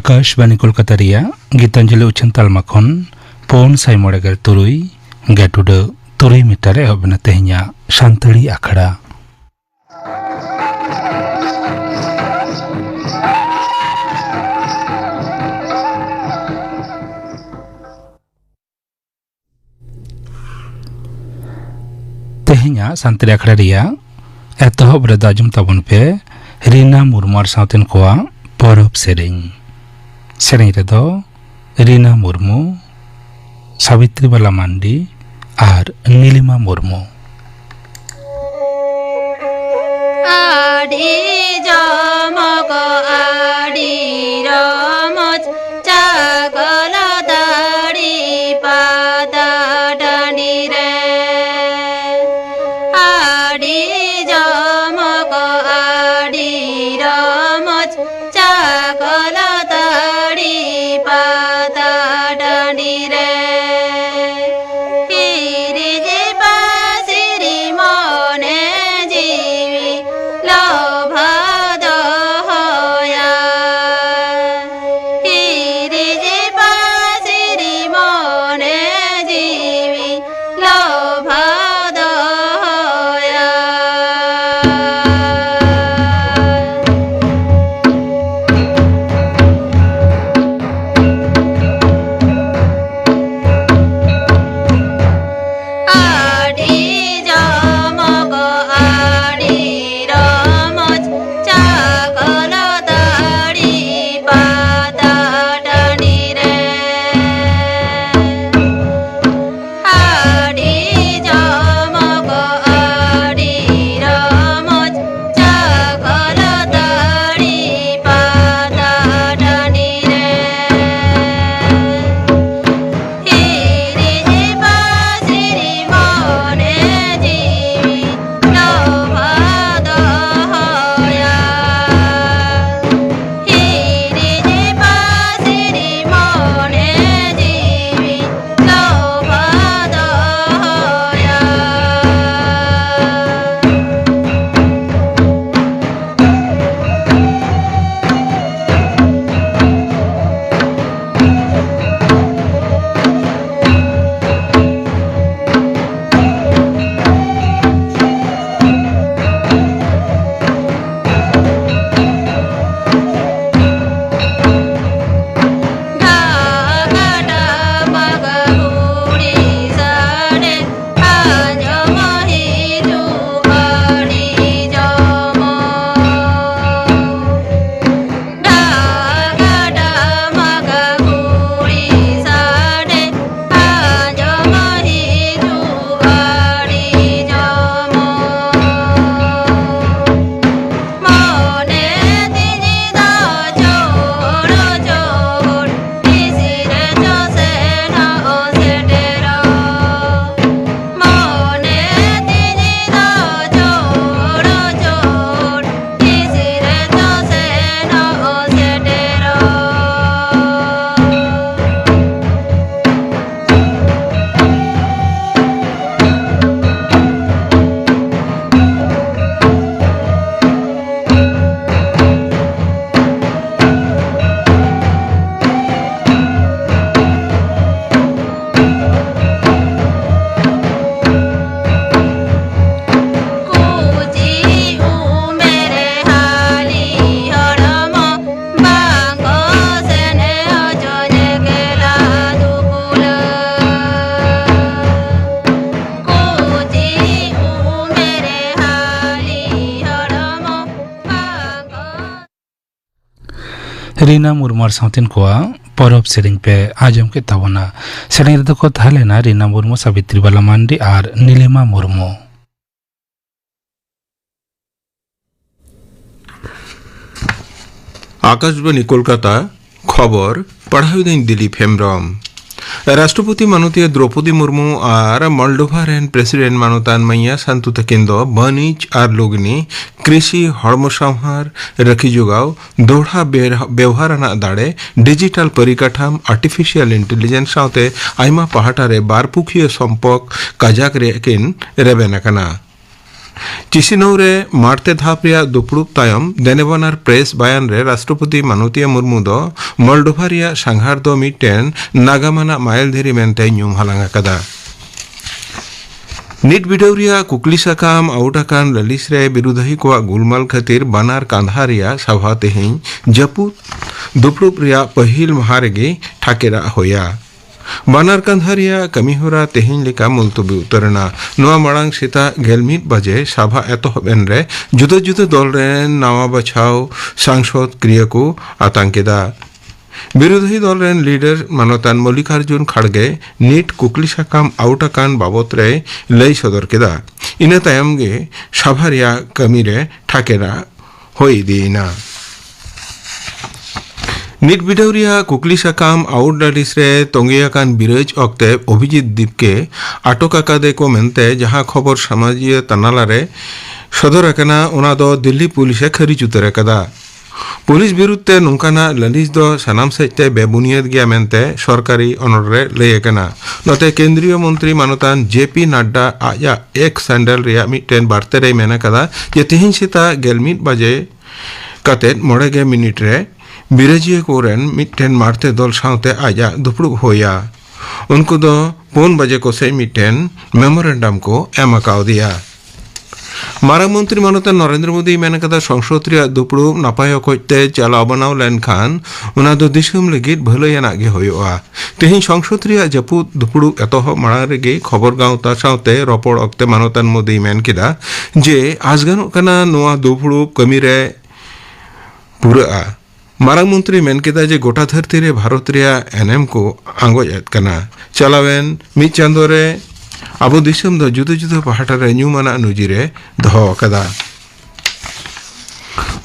आकाशवाणी कोलकाता गीतांजलि उछन तालमा खन पौन साई मोड़ेगर तुरुई गेटुड तुरुई मीटर एहबना तेहኛ शांतड़ी आखड़ा तेहኛ शांतड़ी आखड़ा रिया एतहब रदाजुम ताबन पे रीना मुर्मू साउतेन कोआ परब सेरें रेदो रीना मुर्मू सावित्री बाला मांडी और नीलिमा मुर्मू आडी जमग आडी रमज चागल दाड़ी पादा डांडी रे आडी जमग आडी रमज चागल दाड़ी पादा डांडी रे रीना मुर्मू साउतेन कोआ परब सेरें पे आजम के तावना सेरें रेदो को थालेना रीना मुर्मू सावित्री बाला मांडी और नीलिमा मुर्मू आकाशवाणी कोलकाता खबर पढ़ाई दिन दिलीप हेम्ब्रम राष्ट्रपति माननीय द्रौपदी मुर्मू और मॉल्डोभार प्रेसिडेंट मानतान मैया शांतुता केंद्र बनिज और लोगनी कृषि हड़मसावहार रखी जोगाव दोढ़ा व्यवहार दाड़े डिजिटल परिकाठाम आर्टिफिशियल इंटेलिजेंस साथे आयमा पहाटारे बारपुखिया सम्पर्क काजाक रेकिन रेबेन आकाना चिसिनौ रे मारते धाप रिया दुपुड़ुब तायम देनेबानार प्रेस बयान रे राष्ट्रपति मानवतिया मुर्मू दो मोल्डोभा रिया सांघार दो मिटेन नागामाना माइलधेरी मेनते ᱧᱩᱢ ᱦᱟᱞᱟᱝ ᱟᱠᱟᱫᱟ। ᱱᱤᱴ ᱵᱤᱰᱟᱹᱣ ᱨᱮᱭᱟᱜ ᱠᱩᱠᱞᱤ ᱥᱟᱠᱟᱢ ᱟᱣᱩᱴ ᱟᱠᱟᱱ ᱞᱟᱹᱞᱤᱥ ᱨᱮ ᱵᱤᱨᱩᱫᱷᱤ ᱠᱚᱣᱟᱜ ᱜᱩᱞᱢᱟᱞ ᱠᱷᱟᱹᱛᱤᱨ ᱵᱟᱱᱟᱨ ᱠᱟᱸᱫᱷᱟ ᱨᱮᱭᱟᱜ ᱥᱚᱵᱷᱟ ᱛᱮᱦᱮᱧ ᱡᱟᱹᱯᱩᱫ ᱫᱩᱯᱲᱩᱵ ᱨᱮᱭᱟᱜ ᱯᱟᱹᱦᱤᱞ ᱢᱟᱦᱟ ᱨᱮᱜᱮ ᱴᱷᱟᱠᱮᱨᱟᱜ ᱦᱩᱭᱟ। बानार कांधा रिया कमीहोरा तेहिन लेका मुलतबी उतरना नोआ मांग सेता 11 बजे सभा एतहबेन रे जुदा जुदा दल रेन नावा बछाव सांसद क्रिया को आतंकेदा विरोधी दल रेन लीडर मानवतान मल्लिकार्जुन खड़गे नीट कुकली साकाम आउट आकान बाबत रे लई सदर केदा इना तायम गे सभा रिया कमी रे ठाकेरा होई दीना। नीट बिडाव रिया कुकली साकाम आउट डालिस रे तोंगेयाकान बिराज अक्ते अभिजीत दीपके आटक आकादे को मेनते जहां खबर समाजीय तानाला रे सदर आकाना ओना दो दिल्ली पुलिसे खरिज उतर आकादा। पुलिस बिरुद्धे नोंकाना ललिस दो सानाम सेते बेबुनियाद गया मेनते सरकारी अनरे लई आकाना। नते केंद्रीय मंत्री मानवतान जेपी नड्डा आया एक सैंडल रिया मिटेन बार्ते रे मेना कदा जे तेहिन सेता 11 बजे कते 9 मिनिट रे बिराजिया कोरेन मिटेन मारते दल साउते आजा दुपड़ुब होया उनको दो 4 बजे को से मिटेन मेमोरेंडम को एमकाव दिया। मारांग मंत्री मानवता नरेंद्र मोदी मेन कदा संसद रिया दुपड़ुब नापाय कोते चालाव बनाव लेनखान उना दो दिसम लगित भलैयाना गे होयोआ। तेहिन संसद रिया जपुद दुपड़ुब एतह माड़ा रेगे खबर गावता साउते रपड़ अक्ते मानवतान मोदी मेन केदा जे आजगानो कना नोआ दुपड़ुब कमी रे पूरा मारांग मंत्री मेन केदा जे गोटा धरती रे भारत रिया एनएम को आंगोज कना चलावेन मिद चांदो रे आबो दिसम दो जुदा जुदा पहाटा रे ᱧᱩᱢᱟᱱᱟᱜ नुजिरे दहो कदा।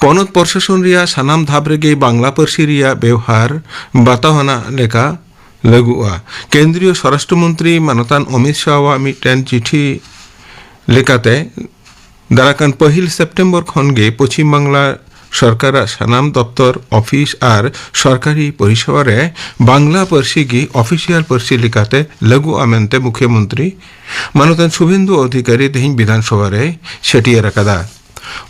पनत प्रशासन रिया सानाम धाप रेगे बांग्ला पार्सी रिया व्यवहार बातावाना लेका लगुआ। केंद्रीय स्वराष्ट्र मंत्री मानवतान अमित शाह मिटेन चिठी लेकाते दाराकान 1 सेप्टेम्बर खनगे पश्चिम बांग्ला सरकार सानाम दफ्तर अफिस और सरकारी परिसेवा रे बांग्ला पार्सी की ऑफिशियल पार्सी लेकाते लगु आमेनते मुख्यमंत्री मानवतान शुभेंदु अधिकारी तेहिन विधानसभा रे सेटियर आकादा।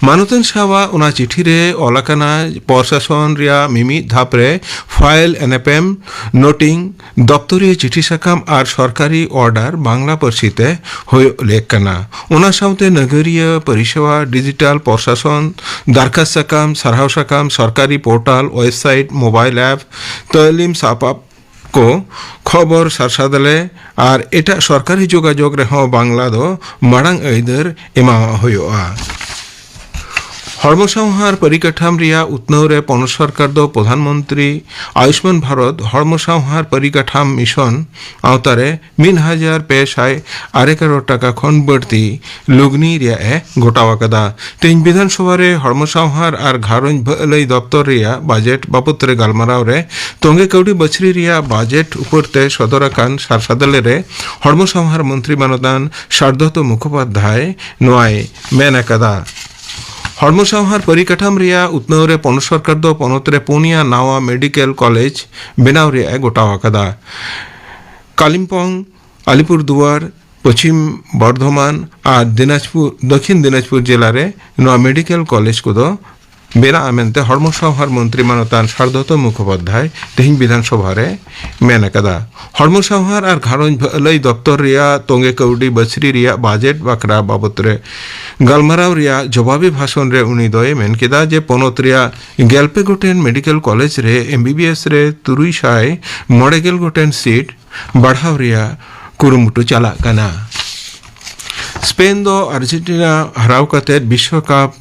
मानवतान सावा उना चिठी रे ओलाकाना प्रशासन रिया मिमी धाप रे फाइल एनएपएम नोटिंग दफ्तरीय चिठी साकाम और सरकारी ऑर्डर बांग्ला पार्सीते होय लेकना उना साउते नगरीय परिसेवा डिजिटल प्रशासन दरखास्त साकाम सरहाव साकाम सरकारी पोर्टल वेबसाइट मोबाइल ऐप तालीम सापाप को खबर सारसादले और एटा सरकारी जोगाजोग रे हो बांग्ला दो मांग आइदर एमा होयोआ। हर्मसावहार परिकाठाम रिया उत्नव रे पनत सरकार दो प्रधानमंत्री आयुष्मान भारत हर्मसावहार परिकाठाम मिशन आवतारे 1511 टाका खन बढ़ती लुगनी रिया ए गोटावा कदा। तेज विधानसभा रे हर्मसावहार और घारंज भलाई दफ्तर रिया बजेट बाबत रे गालमाराव रे तोंगे कौड़ी बछरी रिया बजेट उपरते सदराकान सारसादले रे हर्मसावहार मंत्री मानदान शारदत्त मुखोपाध्याय नोआय मेन कदा। हर्मसावहार परिकाठाम रिया उत्नव रे पनत सरकार दो पनत रे पुनिया नावा मेडिकल कॉलेज बेनाव रे गोटावा कदा। कालिम्पोंग अलीपुरदुआर पश्चिम बर्धमान और दिनाजपुर दक्षिण दिनाजपुर जिला रे नवा मेडिकल कॉलेज को दो बेना आमेनते हर्मसावहार मंत्री मानवतान शारदत्त मुखोपाध्याय तेहिन विधानसभा रे मेन कदा। हर्मसावहार और घारंज भलाई दफ्तर रिया तोंगे कौड़ी बछरी रिया बजेट बाकरा बाबत रे गालमाराव रिया जवाबी भाषण रे उनी दोए मेन केदा जे पनत रिया 11 गोटेन मेडिकल कॉलेज रे एमबीबीएस रे 309 गोटेन सीट बढ़ाव रिया कुरुमुटु चला कना। स्पेन दो अर्जेंटीना हराव कते विश्व कप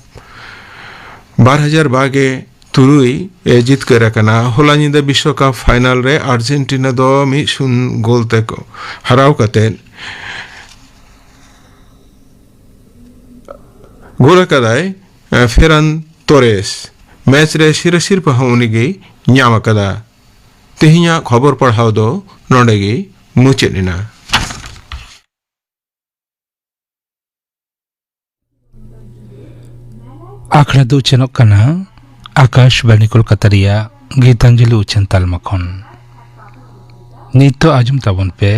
2023 ए जितकर कना। होला निदा विश्व कप फाइनल रे अर्जेंटीना दो 1-0 गोल तक हराव कते गोल कदाय फेरन तोरेस मैच रे सिरसिर पहाउनिगे ᱧᱟᱢ कदा। तेहिया खबर पढ़ाव दो नोडेगे मुचेना। आखड़ा दो चेनोक कना आकाशवाणी कोलकाता रिया गीतांजलि उचन तालमा खन नितो आजम ताबन पे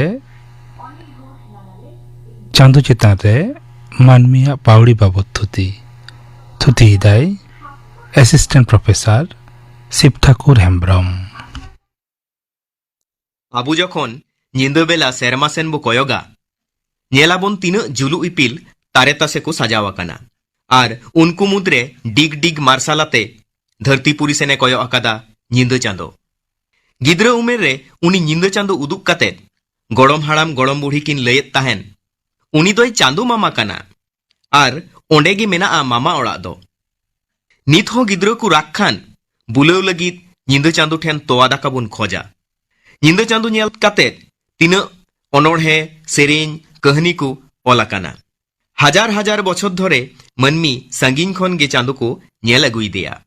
चांदो चेतान रे मानमिया पावड़ी बाबत थुती दाय असिस्टेंट प्रोफेसर शिव ठाकुर हेम्ब्रम। आबू जखन निंदा बेला सेरमा सेन बो कयगा नेलाबन तीन जुलु इपिल तारे तासे को सजाव आकाना आर उनको मुद्रे डिग डिग मार्शालाते धरतीपुरी सेने कयो आकादा निंदा चांदो। गिद्रा उमेर रे उनी निंदा चांदो उदुक काते गड़म हाड़ाम गड़म बुढ़ी किन लयेत ताहेन उनी दोय चांदो मामा काना आर ओंडे गे मेनाआ मामा ओड़ा दो। नित हो गिद्रा को राखान बुलाव लगित निंदा चांदो ठेन तोवा दाका बुन खोजा। निंदा चांदो नेल काते तीन अनोढ़े सेरेñ कहनी को ओलाकाना। हजार हजार बछर धरे मनमी संगीन खन गे चांदो को नेल अगुइदेया।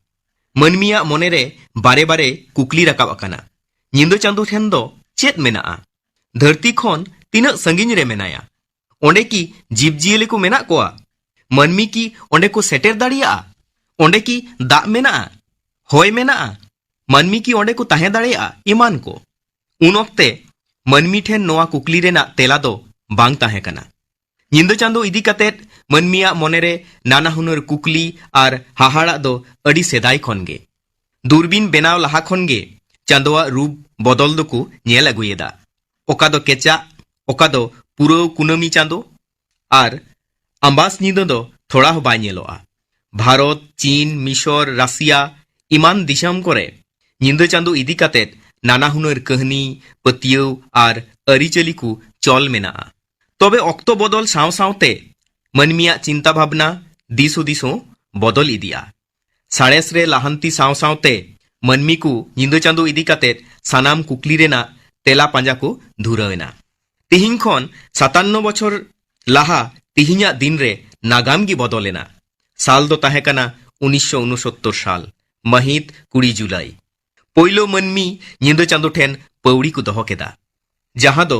मनमिया मोनेरे बारे बारे कुकली राकाब आकाना निंदा चांदो ठेन दो चेत मेनाआ धरती खन तीना संगीन रे मेनाया ओंडे की जीवजियले को मेना कोआ मनमी की ओंडे को सेटेर दाड़िया ओंडे की दाग मेनाआ होय मेनाआ मनमी की ओंडे को ताहे दाड़िया इमान को उन ओक्ते मनमी ठेन नोआ कुकली रेना तेला दो बांग ताहे कना। निंदा चांदो इदी कातेत मनमिया मोनेरे नाना हुनर कुकली आर हाहाड़ा दो अड़ी सेदाय खनगे दूरबीन बेनाव लहा खनगे चांदोआ रूप बदल दो को नेल अगुयेदा ओका दो केचा ओका दो पुरो कुनमी चांदो आर अंबास निंदा दो थोड़ा हो बाय नेलोआ। भारत चीन मिशर रासिया इमान दिशम करे निंदा चांदो इदी कातेत नाना हुनर कहनी पतियव आर अरिचली को चल मेना। तबे अक्तो बदल साव सावते मनमिया चिंता भावना दिस हुदिस बदल इदिया। साड़ेस रे लाहांती साव सावते मनमी को निंदा चांदो इदी कातेत सानाम कुकली रेना तेला पांजा को धुरावेना। तिहिं खन 57 बछर लाहा तिहिंया दिन रे नागाम गी बदलेना। साल दो ताहे कना 1969 साल महित 20 जुलाई। पोइलो मनमी निंदा चांदो ठेन पौड़ी को दहो केदा जहां दो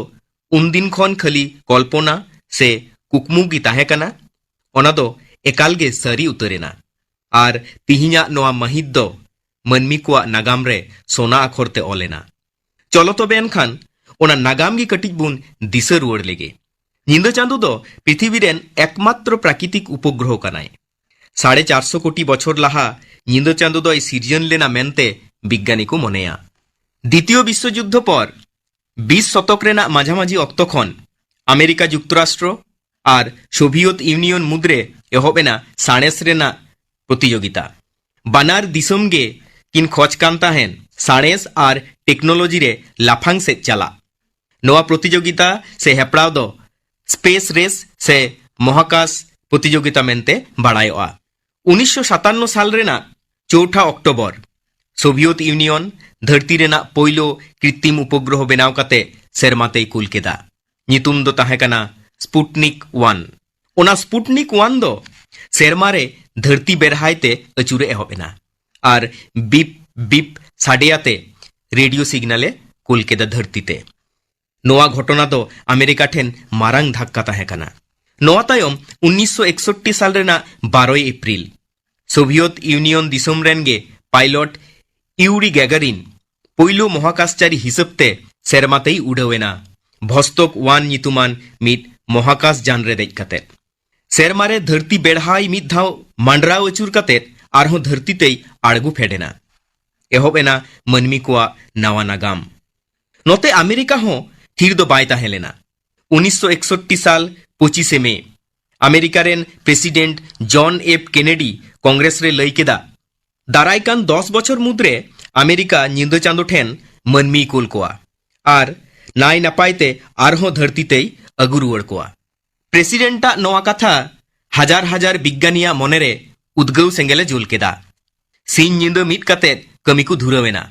उन दिन खन खाली कल्पना से कुकमु गी ताहे कना ओना दो एकाल गे सरी उतरेना आर तिहिंया नोआ महित दो मनमी को नागाम रे सोना अखरते ओलेना। चलो तबे एनखान ओना नागाम गी कटिज बुन दिशा रुआड़ लेगे। निंदा चांदो दो पृथ्वी रेन एकमात्र प्राकृतिक उपग्रह कनाय। 450 कोटी बछर लाहा निंदा चांदो दो सिरजन लेना मेनते विज्ञानी को मनेया। द्वितीय विश्वयुद्ध पर 20 शतक रेना माझामाझी अक्तो खन अमेरिका जुक्तराष्ट्र और सोभियत यूनियन मुद्रे एहबेना साणेस रेना प्रतियोगिता। बानार दिसम गे किन खोज कान ताहेन साणेस और टेक्नोलॉजी रे लाफांग से चला। नोआ प्रतियोगिता से हेपड़ाव दो स्पेस रेस से महाकाश प्रतियोगिता मेनते बाड़ायोआ। 1957 साल रेना 4 अक्टोबर सोभियत यूनियन धरती रेना पोइलो कृत्रिम उपग्रह बेनाव काते सेरमाते कुल केदा। नितुम दो ताहे कना स्पुटनिक 1। ओना स्पुटनिक 1 दो सेरमा रे धरती बेरहायते अचुरे एहबेना आर बिप बिप साडेयाते रेडियो सिग्नले कुल केदा धरतीते। नोआ घटना दो अमेरिका ठेन मारांग धक्का ताहे कना। नोआ तायम 1961 साल रेना 12 एप्रिल सोभियत यूनियन दिसम रेन गे पायलट इउरी गैगारिन पोइलो महाकाशचारी हिसाबते सेरमातेई उड़ावेना भस्तक 1 नितुमान मिट महाकाश जान रे देज काते। सेरमारे धरती बेड़हाय मिट धाव मांडराव अचुर काते आरहों धरतीतेई आड़गु फेडेना। एहबेना मनमी कोआ नावा नागाम। नोते अमेरिका हों थीर दो बाय ताहें लेना। 1961 साल 25 मई अमेरिका रेन president John F Kennedy Congress रे लई केदा दारायकान 10 बछर मुद्रे अमेरिका निंदा चांदो ठेन मनमी कुल कोआ आर नाय नापायते आरहों धरतीतेई अगु रुआड़ कोआ। प्रेसिडेंटा नोआ कथा हजार हजार विज्ञानिया मोनेरे उद्गव सेंगेले जुल केदा। सीन निंदा मिट काते कमी को धुरावेना।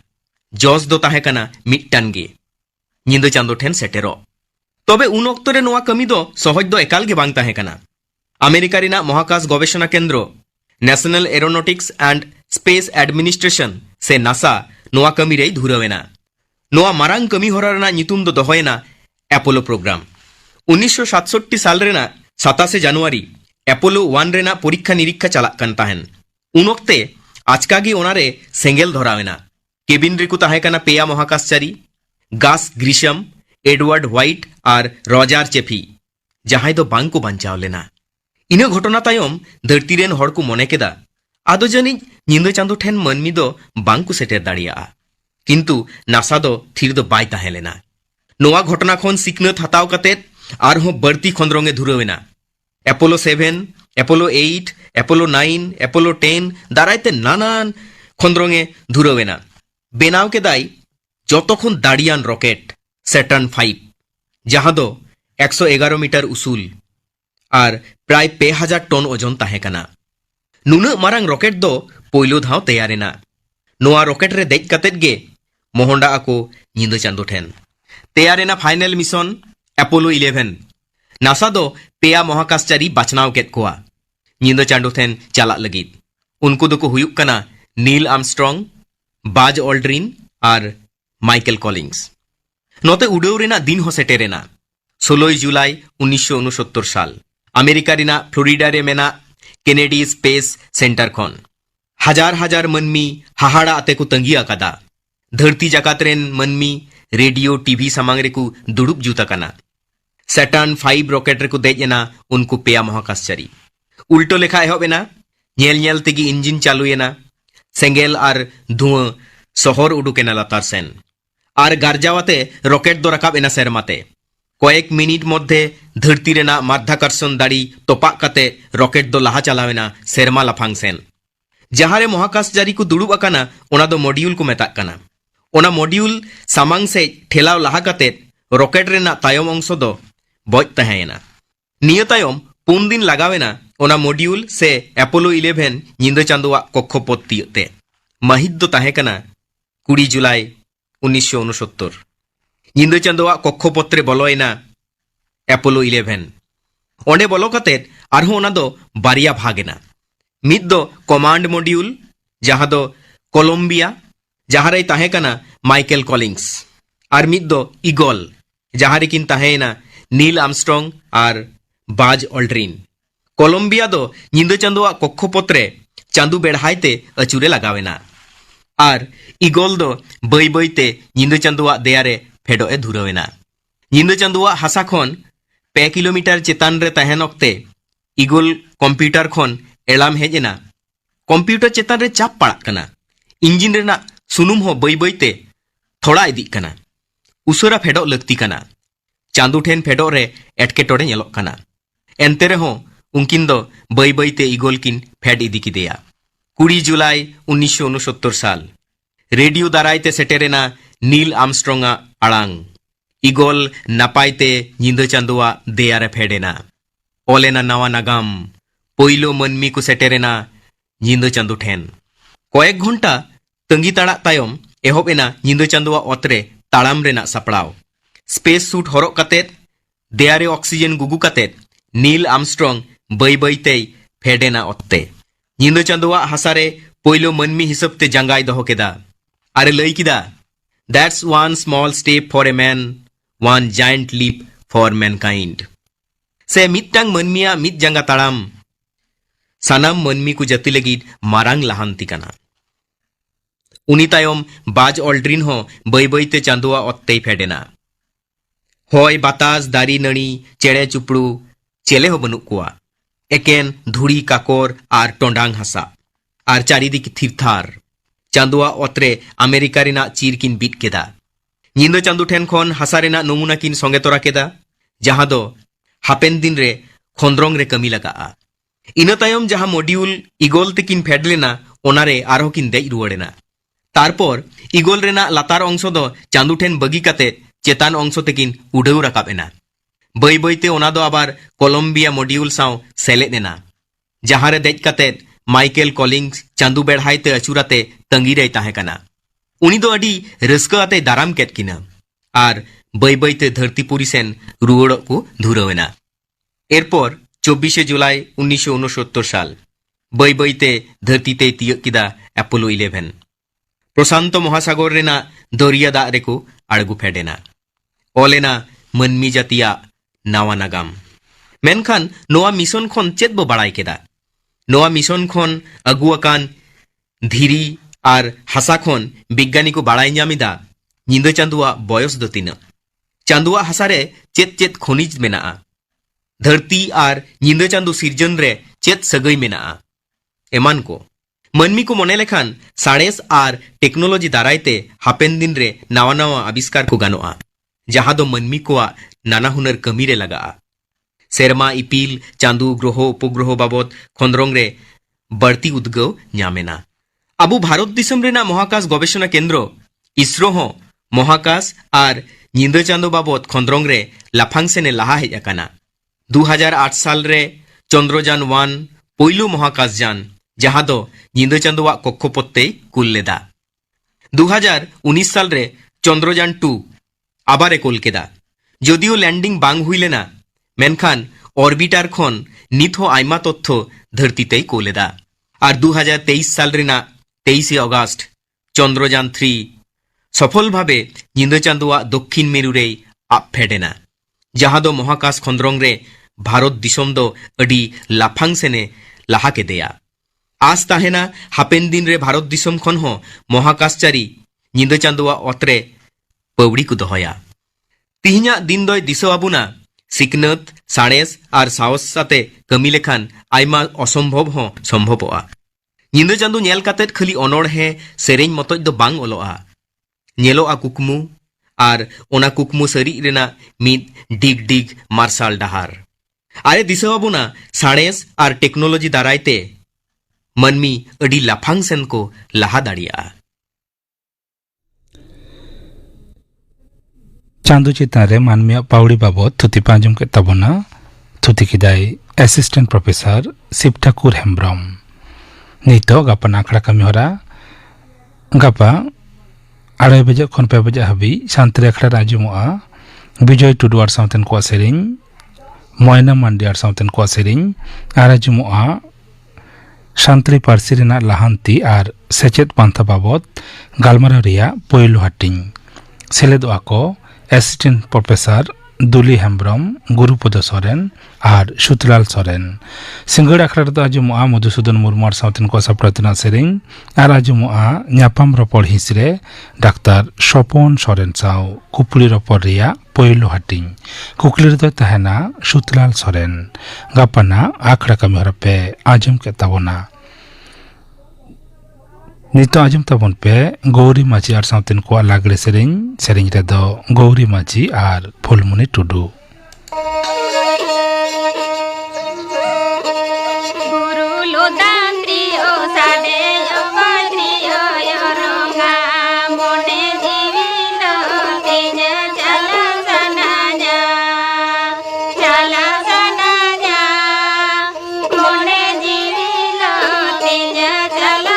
जॉस दो ताहे कना मिटटान गे निंदा चांदो ठेन सेटेरो। तबे उन ओक्तो रे नोआ कमी दो सहज दो एकाल गे बांग ताहे कना। अमेरिका रेना महाकाश गवेषणा केंद्र national aeronautics and space administration से नासा नोआ कमी रे धुरावेना। नोआ मारांग कमी होरा रेना नितुम दो दोहोयना एपोलो प्रोग्राम। 1967 साल रेना 27 जनवरी एपोलो 1 रेना परीक्षा निरीक्षा चलाक कान ताहेन। उन ओक्ते आचकागी ओनारे सेंगेल धरावेना। केबिन रेकु ताहे कना पेया महाकाशचारी गास ग्रिशम एडवर्ड व्हाइट और रॉजर चेफी जहां दो बांग को बंचाव लेना। ᱤᱱᱟᱹ ᱜᱷᱚᱴᱚᱱᱟ ᱛᱟᱭᱚᱢ ᱫᱷᱟᱹᱨᱛᱤ ᱨᱮᱱ ᱦᱚᱲ ᱠᱚ ᱢᱚᱱᱮ ᱠᱮᱫᱟ ᱟᱫᱚ ᱡᱟᱹᱱᱤᱡ ᱧᱤᱫᱟᱹ ᱪᱟᱸᱫᱳ ᱴᱷᱮᱱ ᱢᱟᱹᱱᱢᱤ ᱫᱚ ᱵᱟᱝ ᱠᱚ ᱥᱮᱴᱮᱨ ᱫᱟᱲᱮᱭᱟᱜᱼᱟ᱾ ᱠᱤᱱᱛᱩ ᱱᱟᱥᱟ ᱫᱚ ᱛᱷᱤᱨ ᱫᱚ ᱵᱟᱭ ᱛᱟᱦᱮᱸ ᱞᱮᱱᱟ। ᱱᱚᱣᱟ ᱜᱷᱚᱴᱚᱱᱟ ᱠᱷᱚᱱ ᱥᱤᱠᱷᱱᱟᱹᱛ ᱦᱟᱛᱟᱣ ᱠᱟᱛᱮᱫ ᱟᱨᱦᱚᱸ ᱵᱟᱹᱲᱛᱤ ᱠᱷᱚᱸᱫᱽᱨᱚᱝ ᱮ ᱫᱷᱩᱨᱟᱹᱣ ᱮᱱᱟ। ᱮᱯᱳᱞᱳ 7, ᱮᱯᱳᱞᱳ 8, ᱮᱯᱳᱞᱳ 9, ᱮᱯᱳᱞᱳ 10 ᱫᱟᱨᱟᱭᱛᱮ ᱱᱟᱱᱟᱱ ᱠᱷᱚᱸᱫᱽᱨᱚᱝ ᱮ ᱫᱷᱩᱨᱟᱹᱣ ᱮᱱᱟ। ᱵᱮᱱᱟᱣ ᱠᱮᱫᱟᱭ ᱡᱚᱛᱚᱠᱷᱚᱱ ᱫᱟᱲᱮᱭᱟᱱ ᱨᱚকেᱴ স্যাটার্ন 5, ᱡᱟᱦᱟᱸ ᱫᱚ 111 মিটার উসুল আর প্রায় 2000 টন ওজন তাহেᱸ কানা। নুᱱᱟᱹᱜ ᱢᱟᱨᱟᱝ ᱨᱚᱠᱮᱴ ᱫᱚ ᱯᱳᱭᱞᱳ ᱫᱷᱟᱣ ᱛᱮᱭᱟᱨᱮᱱᱟ। ᱱᱚᱣᱟ ᱨᱚᱠᱮᱴ ᱨᱮ ᱫᱮᱡ ᱠᱟᱛᱮᱫ ᱜᱮ ᱢᱚᱦᱚᱰᱟᱜ ᱟᱠᱚ ᱧᱤᱫᱟᱹ ᱪᱟᱸᱫᱳ ᱴᱷᱮᱱ। ᱛᱮᱭᱟᱨᱮᱱᱟ ᱯᱷᱟᱭᱱᱮᱞ ᱢᱤᱥᱚᱱ ᱮᱯᱳᱞᱳ 11। নাসা ᱫᱚ পেয়া মহাকাশচারী বাছনাও কেᱫ ᱠᱚᱣᱟ ᱧᱤᱫᱟᱹ ᱪᱟᱸᱫᱳ ᱴᱷᱮᱱ ᱪᱟᱞᱟᱜ ᱞᱟᱹᱜᱤᱫ। ᱩᱱᱠᱩ ᱫᱚᱠᱚ ᱦᱩᱭᱩᱜ ᱠᱟᱱᱟ নীল আর্মস্ট্রং, বাজ অল্ড্রিন আর মাইকেল কলিংস। নতে উড়াᱹᱣ রেনাᱜ দিন ᱦᱚᱸ ᱥᱮᱴᱮᱨᱮᱱᱟ 16 জুলাই 1969 সাল। আমেরিকা রেনাᱜ ফ্লোরিডা রে মেনাᱜ কেনেডি স্পেস সেন্টার ᱠᱷᱚᱱ হাজার হাজার মানমি হাহাড়া আতে কো তঙ্গি আকাদা। ধরতি জাকাত রেন মানমি রেডিও টিভি সামাং রেকু দুড়ুব জুতা কানা। স্যাটার্ন 5 রকেট রেকু দেজ এনা উনকু পেয়া মহাকাশচারী। উল্টো লেখা এহব এনা, ñel ñel তেগি ইঞ্জিন চালুয়েনা। সেঙ্গেল আর ধুঁয়া শহর উডুকেনা লাতার সেন। আর গার্জাওয়াতে রকেট দো রাকাব এনা সেরমাতে। কয়েক মিনিট মধ্যে ধরতি রেনাᱜ মাধ্যাকর্ষণ দাড়ি তোপাক কাতে রকেট দো লাহা চালাওয়েনা সেরমা লাফাং সেন। যাহারে মহাকাশচারী কো দুড়ুব আকানা ওনা দো মডিউল কো মেতাক কানা। ওনা মডিউল সামাং সেজ ঠেলাও লাহা কাতে রকেট রেনাᱜ তায়ম অংশ দো বজ তাহেঁয়েনা। নিয়ে তায়ম 4 দিন লাগাওয়েনা ওনা মডিউল সে অ্যাপোলো 11 ñিদা চাঁদোয়াগ কক্ষপথ তিয়তে। মাহিত দো তাহেঁ কানা 20 জুলাই 1969। ñিদা চাঁদোয়াগ কক্ষপত্রে বলয়েনা অ্যাপোলো 11। ওঁডে বলো কাতে আরহো ওনা দো বারিয়া ভাগেনা। মিদ দো কমান্ড মডিউল যাহা দো কলম্বিয়া যাহারে তাহেঁ কানা মাইকেল কলিংস। আর মিদ দো ইগল যাহারে কিন তাহেঁনা নীল আর্মস্ট্রং আর বাজ অল্ড্রিন। কলম্বিয়া দো ñিদা চাঁদোয়াগ কক্ষপত্রে চাঁদু বেড়হাইতে আচুরে লাগাওয়েনা। আর ইগল দো বই বইতে ñিদা চাঁদোয়াগ দেয়ারে ফেডো এ ধুরাওয়েনা। ñিদা চাঁদোয়াগ হাসা খন 2 কিলোমিটার চেতান রে তাহেন অক্তে ইগল কম্পিউটার খন এলাম হেজ এনা কম্পিউটার চেতান রে চাপ পাড়াক কানা। ইঞ্জিন রেনাᱜ সুনুম হো বই বইতে থোড়া ইদিক কানা। উসরা ফেডো লক্তি কানা। চাঁদু ঠেন ফেডো রে এটকেটोड़े ñelok কানা। এনতে রেহো উনকিন দো বই বইতে ইগল কিন ফেড ইদি কিদেয়া। 20 জুলাই 1969 সাল। রেডিও দারাইতে সেটেরেনা নীল আর্মস্ট্রংা আড়াং। ইগল নাপাইতে ñিদা চাঁদোয়াগ দেয়ারে ফেডেনা। অলেনা নাওয়া নাগাম পইলো মানমি কো সেটেরেনা ñিদা চাঁদো ঠেন। কয়েক ঘন্টা তঙ্গি তাড়াগ তায়ম এহব এনা ñিদা চাঁদোয়াগ অতরে তাড়াম রেনাগ সাপড়াও। স্পেস স্যুট হরক কাতে দেয়ারে অক্সিজেন গুগু কাতে নীল আর্মস্ট্রং বই বইতেই ফেডেনা অত্তে। ñিদা চাঁদোয়াগ হাসারে পইলো মানমি হিসাবতে জাঙ্গাই দহ কেদা। আরে লই কিদা that's one small step for a man, one giant leap for mankind. সে মিদটাং মানমিয়া মিদ জাঙ্গা তাড়াম সানাম মানমি কো জাতি লাगिद মারাং লাহান্তি কানা। উনি তায়ম বাজ অল্ড্রিন হো বই বইতে চাঁদোয়াগ অত্তেই ফেডেনা। হয় বাতাস দারি নাড়ি চেড়ে চুপড়ু চেলে হো বানুক কোয়া। একেন ধুড়ি কাকর আর টন্ডাং হাসা আর চারিদিক থিরথার। চাঁদোয়াগ অত্রে আমেরিকা রেনাগ চির কিন বিট কেদা। ñিদা চাঁদো ঠেন খন হাসা রেনাগ নমুনা কিন সঙ্গে তরা কেদা যাহা দো হাপেন দিন রে খন্দ্রং রে কামি লাগা'a। ইনা তায়ম যাহা মডিউল ইগল তেকিন ফেড লেনা ওনারে আরো কিন দেজ রুয়াড়েনা। তারপর ইগল রেনাগ লাতার অংশ দো চাঁদো ঠেন বাগি কাতে চেতান অংশ তেকিন উড়াᱹᱣ রাকাব এনা। বই বইতে ওনা দো আবার কলম্বিয়া মডিউল সাও সেলেদ এনা যাহারে দেজ কাতে মাইকেল কলিংস চাঁদু বেড়হাইতে আচুরাতে তঙ্গিরে তাহেঁ কানা। উনি দো আডি রাস্কা আতে দারাম কেদ কিনা আর বই বইতে ধরতিপুরি সেন রুয়াড়ক কো ধুরাওয়েনা। এরপর 24 জুলাই 1969 সাল বই বইতে ধরতিতে তিয়ক কিদা অ্যাপোলো 11। প্রশান্ত মহাসাগর রেনাগ দরিয়া দাগ রেকো আড়গু ফেডেনা। অলেনা মানমি জাতিয়া নাওয়া নাগাম। মেনখান নোয়া মিশন খন চেদ বো বাড়াই কেদা। নোয়া মিশন খন আগু আকান ধিরি আর হাসা খন বিজ্ঞানী কো বাড়াই ñamida ñিদা চাঁদোয়াগ বয়স দো তিনা। চাঁদোয়াগ হাসারে চেদ চেদ খনিজ মেনা'a। धरती और निंदा चांदो सिरजन रे चेत सगई मेना एमान को मनमी को मने लेखान साड़ेस और टेक्नोलॉजी दारायते हापेन दिन रे नावा नावा आविष्कार को गानोआ जहां दो मनमी को नाना हुनर कमी रे लगा सेरमा इपिल चांदू ग्रह उपग्रह बाबत खंद्रंग रे बढ़ती उद्गव ᱧᱟᱢᱮᱱᱟ अबु भारत दिसम रेना महाकाश गवेषणा केंद्र इसरो हो महाकाश और निंदा चांदो बाबत खंद्रंग रे लाफांग सेने लहा हेज अकाना 2008 साल रे चंद्रयान 1 पोइलु महाकाश जान जहां दो निंदा चांदोवा कक्षपथे कुल लेदा 2019 साल रे चंद्रयान 2 आबारे कुल केदा जदियो लैंडिंग बांग हुई लेना मेनखान ऑर्बिटर खन नित हो आयमा तथ्य धरती ते कोलेदा और 2023 साल रेना 23 अगस्त चंद्रयान 3 सफल भावे निंदा चांदोवा दक्षिण मेरु रे आब फेडेना जहां दो महाकाश खंद्रंग रे भारत दिसम दो अडी लाफांग सेने लहा केदेया आज ताहेना हापेन दिन रे भारत दिसम खन हो महाकाशचारी निंदा चांदोवा अत्रे पवड़ी को दोहया तिहिना दिन दोय दिसो आबुना सिकनत साड़ेस और साहस साथे कमी लेखान आयमा असंभव हो संभवआ निंदा चांदो नेल कातेत खाली अनोड़हे सेरेñ मतज दो बांग ओलोआ नेलोआ कुकमु और ओना कुकमु सरी रेना मिद डिग डिग मार्शल डहार आरे दिसो आबुना साड़ेस और टेक्नोलॉजी दारायते मनमी अडी लाफांग सेन को लहा दाड़िया चांदो चितान रे मानमिया पावड़ी बाबत थुति पांजम के तबना थुति किदाई असिस्टेंट प्रोफेसर शिव ठाकुर हेम्ब्रम नितो गापा नाखड़ा कमी होरा गापा 2:30 बजे खन 5 बजे हाबी शांति अखड़ा राजुमुआ विजय टुडू आर साउथन को सेरिंग मोयना मांडी आर साउथन को सेरिंग आराजुमुआ शांति पारसी रेना लाहांती आर सेचेत पांथा बाबत गालमारा रिया पोइलु हाटिंग सेलेदोआ को असिस्टेंट प्रोफेसर दुली हेम्ब्रम गुरुपद सोरेन और सुतलाल सोरेन सिंगड़ अखड़ा तो आजुमुआ मधुसूदन मुर्मू साउथन को सप्रातना सेरिंग और आजुमुआ न्यापाम रपड़ हिसरे डाक्टर स्वपन सोरेन साव कुपली रपड़ रिया पोइलु हाटिंग कुकली तो तहना सुतलाल सोरेन गापाना आखड़ा कमी हरपे आजम के तबना नितो आजम तबन पे गौरी माझी और साउथन को लागड़े सेरिंग रे दो गौरी माझी और फुलमुनि टुडू गुरु लोदांत्री ओ सादे ओ मात्री ओ योरंगा मोने जीविलो तेज चला सनाजा मोने जीविलो तेज चला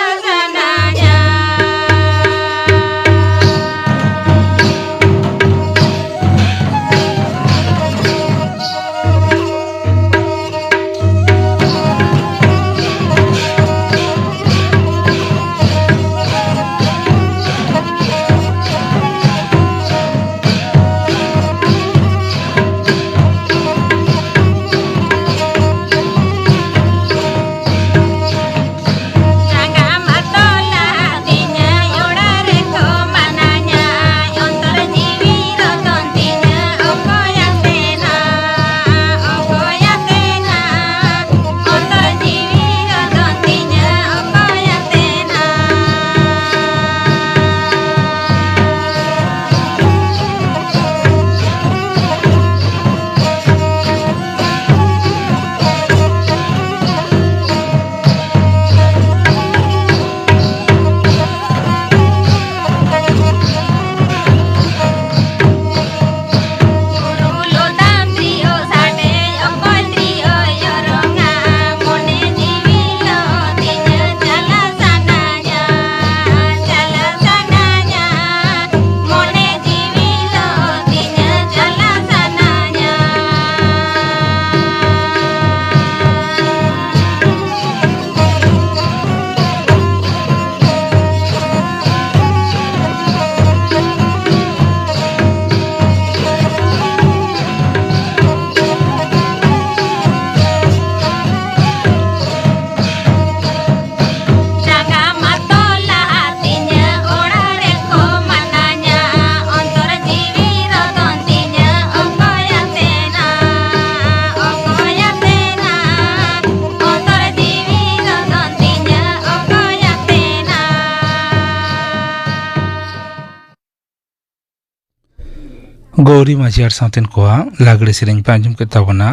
गौरी माझी आर सावतेन कोआ लागड़े सेरेंज पे आंजम के ताबना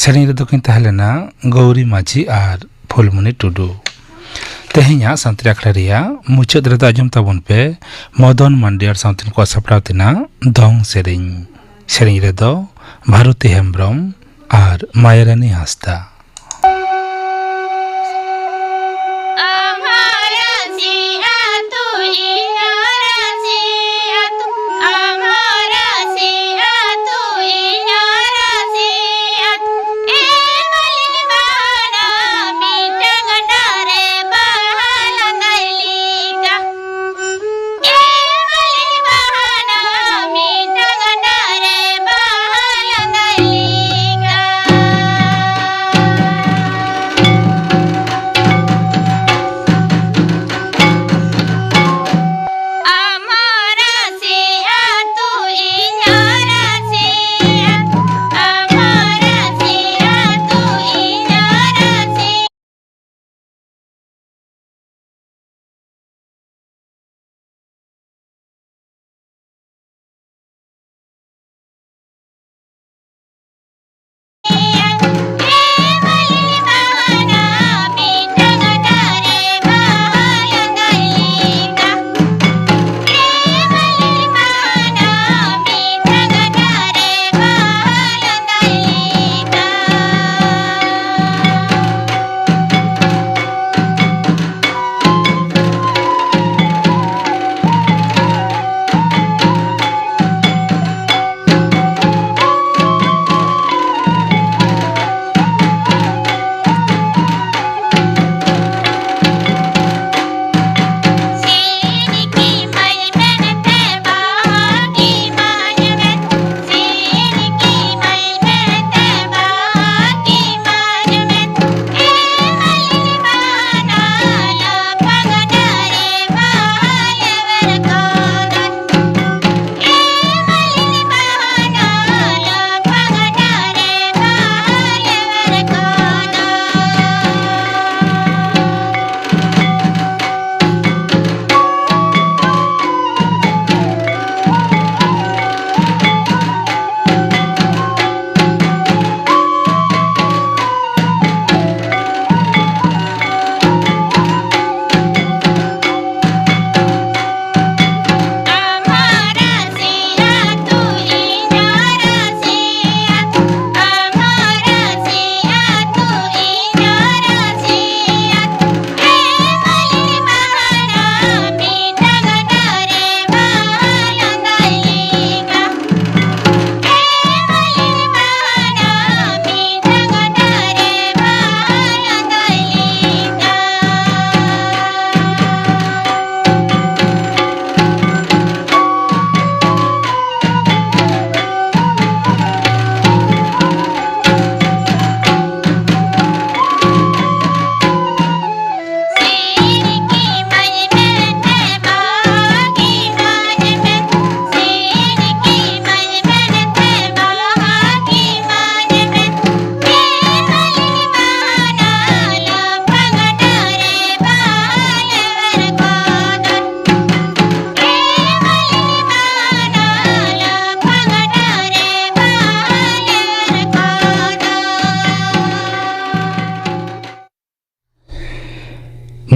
सेरेंज रेदो किन तहलेना गौरी माझी आर फुलमणि टुडू तेहेnya santri akhड़ा रिया मुचद रेदो आंजम ताबन पे मदन मांडी आर सावतेन कोआ सपड़ाव तेना दंग सेरेंज रेदो भारती हेम्ब्रम आर मायरानी हांसदा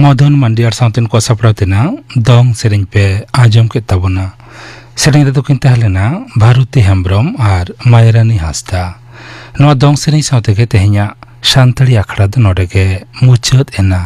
मदन मांडी आर सावतेन को सपड़ाव तेना दंग सेरेंज पे आंजम के ताबना सेरेंज रेदो किन तहलेना भारती हेम्ब्रम आर मायरानी हांसदा नवा दंग सेरेंज सावते के तेहेnya सानताड़ी आखड़ा दो नोडे के मुचाद एना